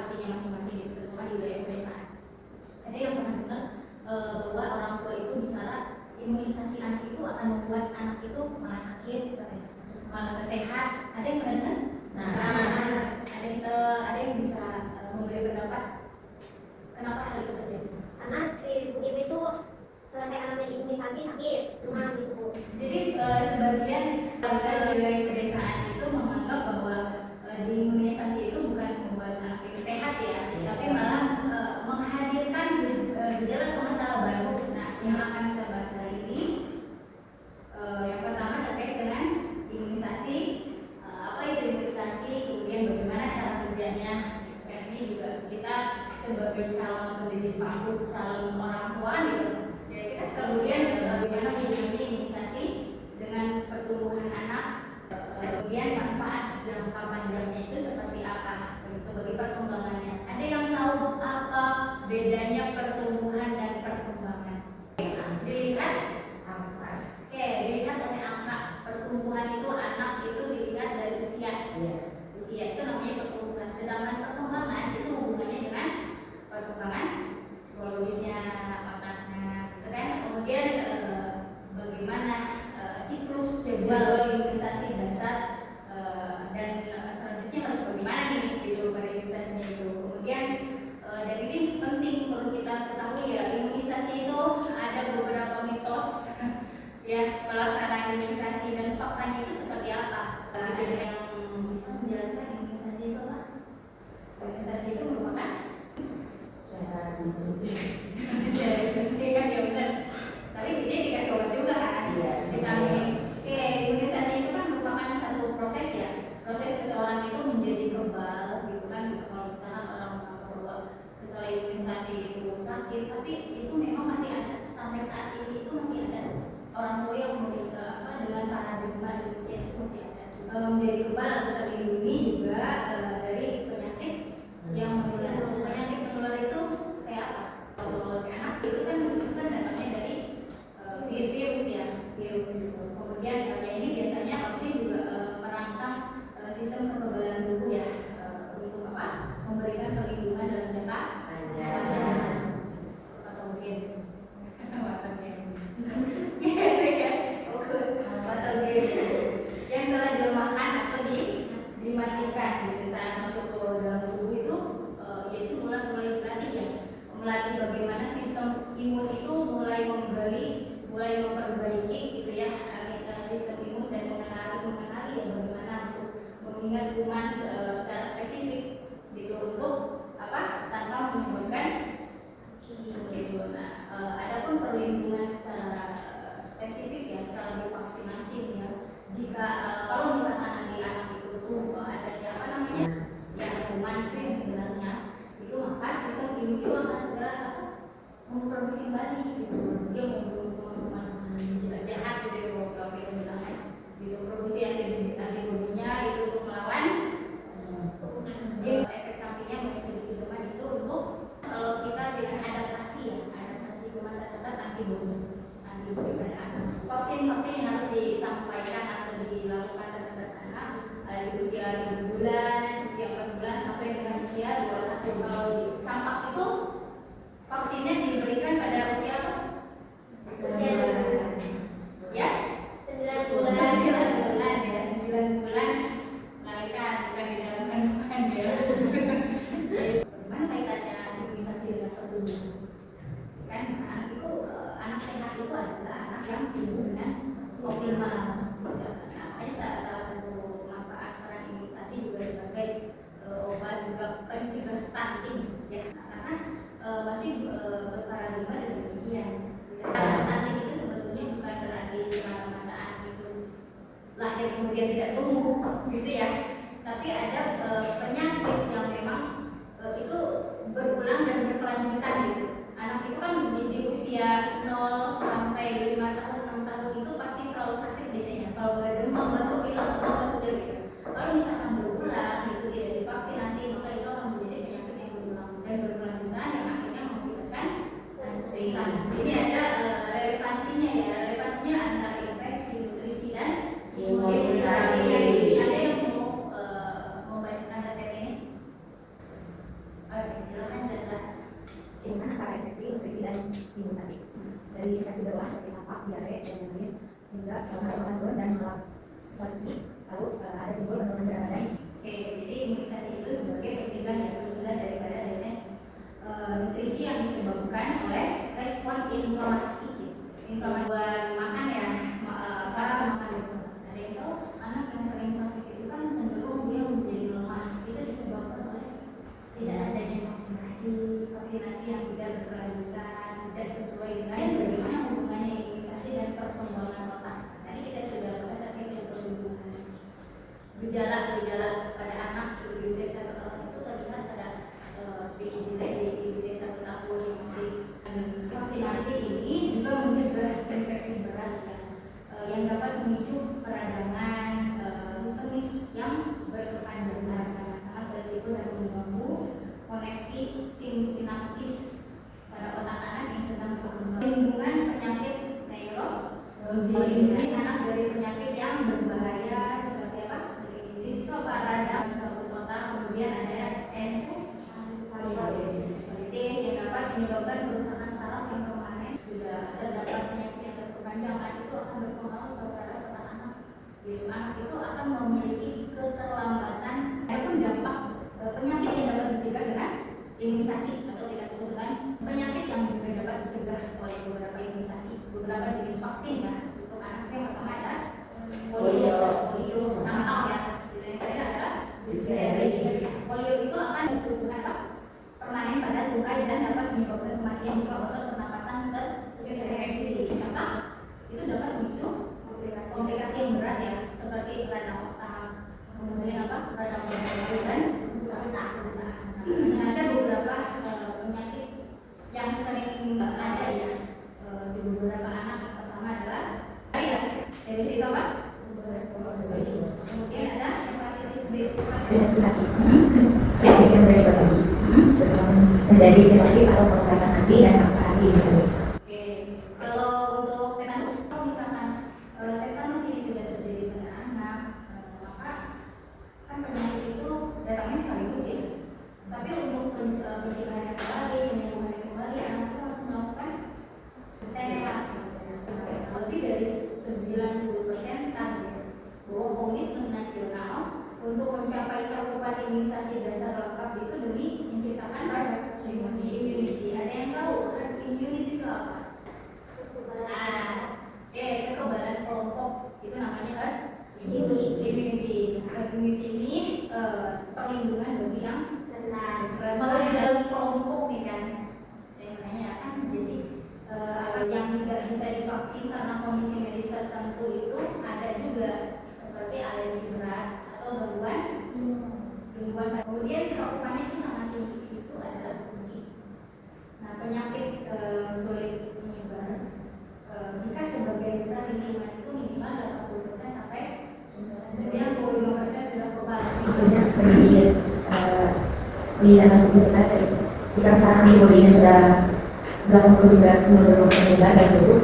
lokasinya masing-masing gitu, terutama di wilayah pedesaan. Ada yang pernah dengar bahwa orang tua itu bicara imunisasi anak itu akan membuat anak itu malah sakit, malah gak sehat. Ada yang pernah dengar? Ada yang bisa memberi pendapat kenapa hal itu terjadi? Karena ibu itu selesai anaknya imunisasi sakit demam gitu Bu. Jadi sebagian warga wilayah pedesaan itu menganggap bahwa imunisasi itu bukan membuat anak itu sehat ya, tapi malah menghadirkan gejala atau masalah baru. Nah, yang akan kita bahas hari ini yang pertama terkait dengan imunisasi. Apa itu imunisasi? Kemudian bagaimana cara kerjanya? Dan ini juga kita sebagai calon pendidik baru, calon orang tua gitu. Jadi kita kemudian bagaimana hubungannya imunisasi dengan pertumbuhan anak, kemudian manfaat jangka panjangnya itu seperti apa, begitu bagi perkembangannya. Ada yang tahu apa bedanya pertumbuhan dan perkembangan? Dilihat angka. Oke, dilihat dari angka. Pertumbuhan itu anak itu dilihat dari usia. Usia itu namanya pertumbuhan. Sedangkan perkembangan itu hubungannya dengan perkembangan psikologisnya otaknya, gitu kan? Kemudian bagaimana siklus jadwal imunisasi dasar dan selanjutnya harus bagaimana nih gitu pada imunisasinya itu. Kemudian dan ini penting perlu kita ketahui ya, imunisasi itu ada beberapa mitos ya pelaksanaan imunisasi dan faktanya itu seperti apa. Ada yang bisa menjelaskan imunisasi itu apa? Imunisasi itu merupakan secara disuntik kan ya benar. Tapi dia dikasih obat juga kan? Vitamin. Oke, imunisasi itu kan merupakan satu proses ya. Proses seseorang itu menjadi kebal gitu kan. Kalau misalnya orang bahwa setelah imunisasi itu sakit, tapi itu memang masih ada sampai saat ini itu masih ada orang tua yang dengan paradigma demikian itu masih ada. Menjadi kebal atau terlindungi juga dari penyakit yang menular. Penyakit menular itu kayak apa? Kalau anak itu kan datangnya dari virus ya, virus gitu. Kemudian yang ini biasanya vaksin juga merangsang sistem kekebalan tubuh ya, untuk apa? Memberikan perlindungan dalam jangka panjang. Atau mungkin yang telah dilemahkan atau dimatikan gitu saat masuk ke dalam tubuh itu, yaitu mulai dilatih ya, melatih bagaimana sistem imun itu mulai memperbaiki gitu ya, sistem imun dan mengenali ya bagaimana untuk mengingat kuman secara spesifik gitu untuk apa, tanpa menyebabkan gitu. Nah, adapun perlindungan secara spesifik ya setelah divaksinasi ya, jika kalau misalkan nanti anak itu tuh adanya apa namanya ya kuman itu yang sebenarnya itu, maka sistem imun itu akan segera apa, memproduksi kembali gitu. Dia membunuh kuman-kuman jahat gitu kalau kita bilangnya gitu, produksi antibodinya itu untuk melawan dia. Efek sampingnya mulai sedikit lemah itu untuk kalau kita dengan adaptasi ya, adaptasi kuman terhadap antibodi pada anak. Vaksin yang harus disampaikan atau dilakukan terhadap anak di usia 3 bulan, usia 4 bulan sampai dengan usia 2 tahun. Kalau campak itu vaksinnya diberikan pada usia apa? Usia 12. Ya? 9 bulan. 9 bulan ya, 9 bulan melahirkan, bukan di dalam kandungan ya. Bagaimana kaitannya imunisasi dengan pertumbuhan? Kan anak itu, anak sehat itu adalah anak yang tumbuh dengan optimal. Nah, makanya salah satu manfaat peran imunisasi juga sebagai obat juga pencegah stunting ya, karena masih berparadigma dengan demikian. Karena stunting itu sebetulnya bukan berarti semata-mata anak itu lahir kemudian tidak tumbuh gitu ya, tapi ada penyakit yang memang itu berulang dan berkelanjutan gitu. Anak itu kan di usia 0 sampai 5 tahun, 6 tahun itu pasti selalu sakit biasanya. Kalau mulai demam, batuk pilek, gitu. Kalau misalkan berulang itu tidak divaksinasi, maka itu akan menjadi penyakit yang berulang dan berkelanjutan yang akhirnya mengakibatkan stunting. Ini ada relevansinya ya, relevansinya antara infeksi, nutrisi dan imunisasi. Ada yang mau membacakan terkait ini? dan lain-lain, sehingga orang turun dan malah solusi lalu ada timbul penurunan berat badan. Oke, jadi imunisasi itu sebagai pencegahan daripada DNS nutrisi yang disebabkan oleh respon inflamasi. Buat makan ya, makan ada yang tahu anak yang sering sakit itu kan cenderung dia menjadi lemah. Itu disebabkan oleh tidak adanya vaksinasi yang tidak berkelanjutan, tidak sesuai dengan bagaimana hubungannya imunisasi dan perkembangan otak. Tadi kita sudah bahas terkait dengan hubungan gejala pada anak di usia 1 tahun itu terlihat pada spesies di usia 1 tahun masih. Vaksinasi ini juga mencegah infeksi berat yang dapat memicu peradangan sistemik yang berkepanjangan, sangat berisiko dan mengganggu koneksi sinapsis pada otak anak yang sedang berkembang. Perlindungan penyakit melindungi anak dari penyakit yang berbahaya seperti apa? Di situ apa? Radang sabut otak, kemudian ada ensefalitis yang dapat menyebabkan kerusakan saraf yang permanen. Sudah terdapat penyakit yang berkepanjangan itu akan berpengaruh terhadap otak anak. Anak itu akan memiliki keterlambatan. Adapun dampak penyakit yang dapat dicegah dengan imunisasi atau kita sebut dengan penyakit yang juga dapat dicegah oleh beberapa imunisasi, beberapa jenis vaksin ya. Untuk anak yang pertama ada polio, campak ya. Yang terakhir adalah difteri. Polio itu akan berhubungan permanen pada tungkai dan dapat menyebabkan kematian jika otot pernapasan terinfeksi. Campak itu dapat memicu komplikasi yang berat ya, seperti radang otak, kemudian radang otak dan ada beberapa penyakit yang sering ada ya di beberapa anak. Yang pertama adalah TBC itu apa? Kemudian ada hepatitis B. Ya, bisa berbagi menjadi situasi atau pengobatan nanti dan apa lagi bisa. Oke, kalau untuk tetanus, kalau misalkan tetanus ini sudah terjadi pada anak, maka kan penyakit itu datangnya sekaligus ya. Tapi untuk pencegahan kembali, penyembuhan kembali, anak itu harus melakukan terapi. Lebih dari 90% target bahwa komitmen nasional untuk mencapai cakupan imunisasi dasar lengkap itu demi menciptakan herd immunity. Ada yang tahu herd immunity itu apa? Kekebalan kelompok itu namanya herd immunity. Herd immunity ini perlindungan bagi yang kalau di dalam kelompok nih kan, saya menanya kan, jadi yang tidak bisa divaksin karena kondisi medis tertentu itu ada juga seperti alergi berat atau gangguan. Kemudian cakupannya itu sangat tinggi, itu adalah kunci. Nah, penyakit sulit menyebar jika sebagian besar lingkungan itu minimal 80% sampai 95% sudah kebal. Maksudnya di dalam tubuh kita jika misalnya antibodinya sudah 80 juga 90% juga dari tubuh.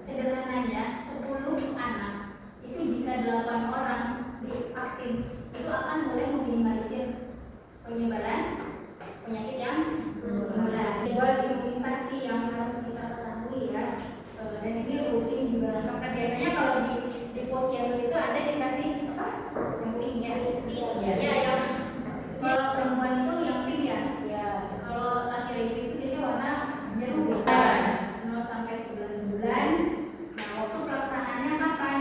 Sederhananya 10 anak itu jika 8 orang divaksin itu akan boleh meminimalisir penyebaran penyakit yang menular. Buat imunisasi yang harus kita ketahui ya, dan ini rutin dilakukan. Biasanya kalau di posyandu itu ada dikasih apa? Yang pink ya. Ya, ya. Kalau perempuan itu yang pink ya. Kalau laki-laki itu biasanya warna biru. 0 sampai 11 bulan. Nah, waktu pelaksanaannya kapan?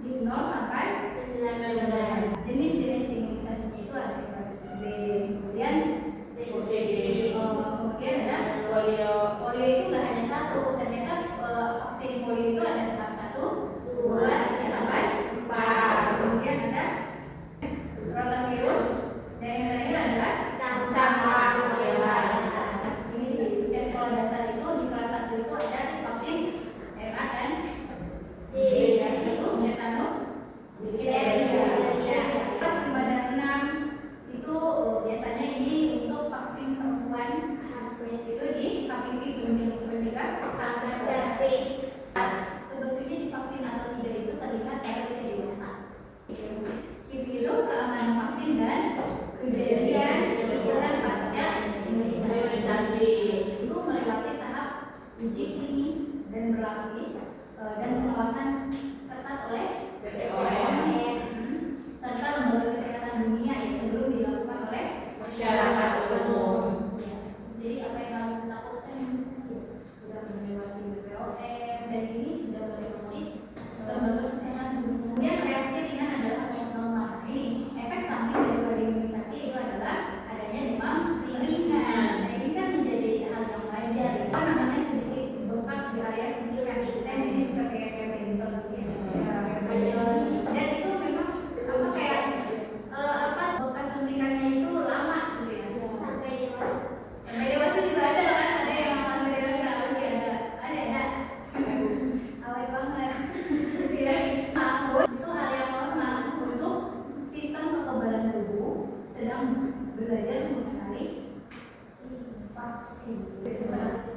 Di 0 sampai 9 bulan. Jenis-jenis imunisasinya itu ada hepatitis B, kemudian kemudian ada polio. Polio itu nggak hanya satu, ternyata vaksin polio itu ada tahap 1, 2, 3 sampai 4. Kemudian ada rotavirus dan yang terakhir adalah campak rubella. Ini di usia sekolah dasar itu di kelas 1 itu ada vaksin MA dan D. Dari situ tetanus, diphtheria. Kelas 5 dan 6 itu biasanya ini untuk vaksin perempuan. Itu di HPV pencegah kanker serviks. Sebetulnya divaksin atau tidak itu terlihat pada usia dewasa. Kipilu keamanan vaksin dan kejadian ikutan pasca imunisasi itu melewati tahap uji klinis dan berlapis dan vaksin.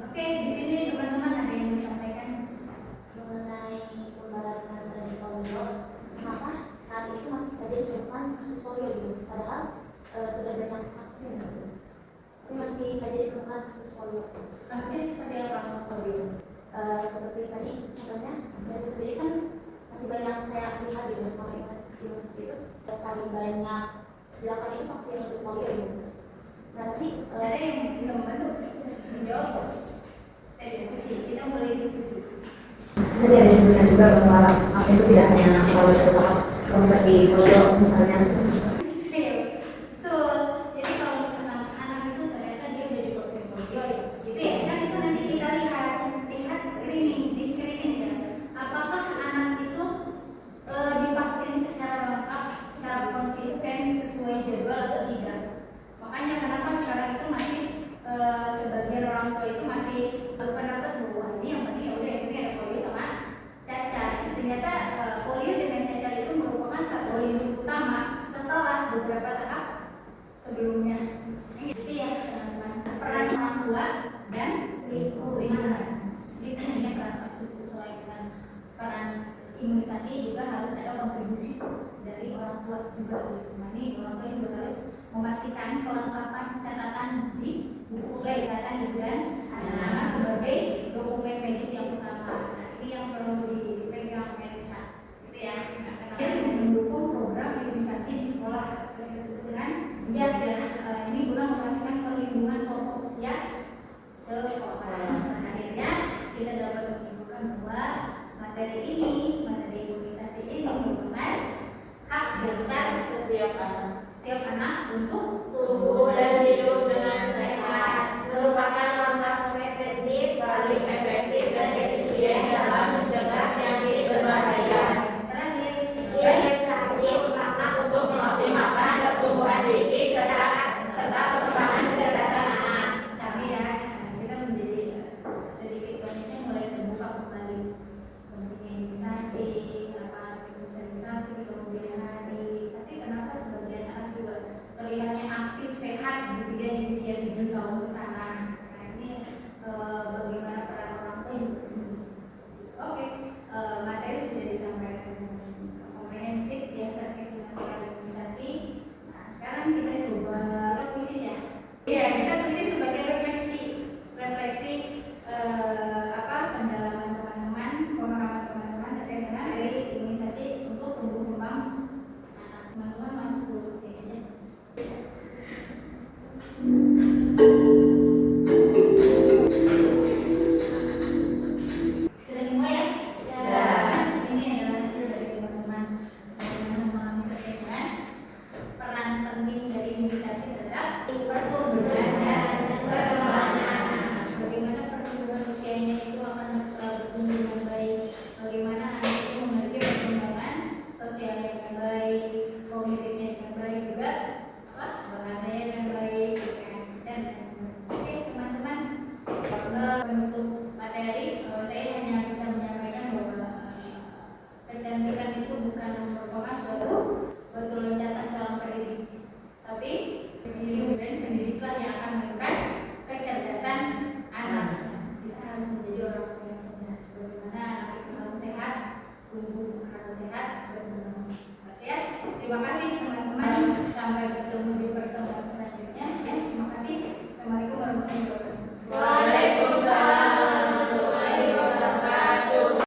Oke, di sini teman-teman ada yang mau disampaikan? Mengenai pembahasan tentang polio, maka saat itu masih saja ditemukan kasus polio gitu. Padahal sudah banyak vaksin gitu. Tapi masih saja ditemukan kasus polio. Kasusnya seperti apa polio? Seperti tadi contohnya Indonesia sendiri kan masih banyak kayak lihat gitu kalau imunisasi itu paling banyak dilakukan itu vaksin untuk polio gitu. Nah tapi Ada yang bisa membantu menjawab? Diskusi, kita mulai diskusi. Tadi ada disebutkan juga bahwa vaksin itu tidak hanya polio satu tahap, seperti polio misalnya. Betul. Jadi kalau misalkan anak itu ternyata dia udah divaksin polio, gitu ya. Kan itu nanti kita lihat screening ya. Apakah anak itu divaksin secara lengkap, secara konsisten, sesuai jadwal atau tidak? Makanya kenapa sekarang itu masih sebagian orang tua itu masih berpendapat bahwa ini yang penting ya udah yang penting ada polio sama cacar. Ternyata polio dengan cacar itu merupakan satu lini utama setelah beberapa tahap sebelumnya. Itu ya teman-teman. Peran orang tua dan lingkungan. Jadi tentunya peran sesuai dengan peran imunisasi juga harus ada kontribusi dari orang tua juga. Ini orang tua juga harus memastikan kelengkapan catatan di buku kesehatan ibu dan anak sebagai dokumen medis yang utama. Nah, ini yang perlu dipegang medisa, gitu ya. Dan mendukung program imunisasi di sekolah yang disebut dengan IAS ya. Ini guna memastikan perlindungan kelompok usia sekolah. Akhirnya kita dapat menunjukkan bahwa materi imunisasi ini merupakan hak dasar setiap anak untuk tumbuh dan hidup dengan